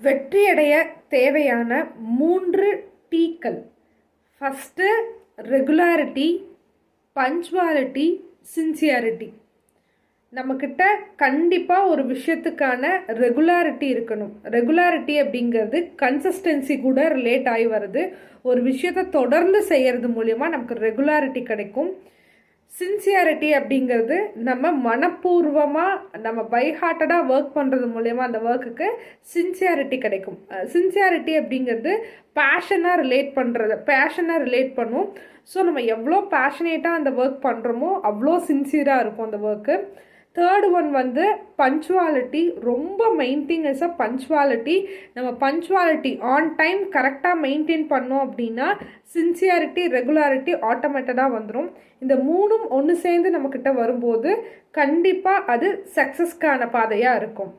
வெற்றியடைய தேவையான 3 டீக்கள். First regularity, punctuality, sincerity. நம்மக்கிட்ட கண்டிப்பாக ஒரு விஷயத்துக்கான ரெகுலாரிட்டி இருக்கணும். ரெகுலாரிட்டி அப்படிங்கிறது கன்சிஸ்டன்சி கூட ரிலேட் ஆகி வருது. ஒரு விஷயத்தை தொடர்ந்து செய்கிறது மூலிமா நமக்கு ரெகுலாரிட்டி கிடைக்கும். சின்சியாரிட்டி அப்படிங்கிறது நம்ம மனப்பூர்வமாக நம்ம பைஹார்ட்டடாக ஒர்க் பண்ணுறது மூலயமா அந்த ஒர்க்குக்கு சின்சியாரிட்டி கிடைக்கும். சின்சியாரிட்டி அப்படிங்கிறது பேஷனாக ரிலேட் பண்ணும். ஸோ நம்ம எவ்வளோ பேஷனேட்டாக அந்த ஒர்க் பண்ணுறோமோ அவ்வளோ சின்சியராக இருக்கும் அந்த ஒர்க்கு. தேர்ட் ஒன் வந்து பஞ்சுவாலிட்டி. ரொம்ப மெயின்டைன் இஸ் அ பஞ்சுவாலிட்டி. நம்ம பஞ்சுவாலிட்டி ஆன் டைம் கரெக்டாக மெயின்டைன் பண்ணோம் அப்படின்னா சின்சியாரிட்டி, ரெகுலாரிட்டி ஆட்டோமேட்டடாக வந்துடும். இந்த மூணும் ஒன்று சேர்ந்து நம்மக்கிட்ட வரும்போது கண்டிப்பாக அது சக்ஸஸ்க்கான பாதையாக இருக்கும்.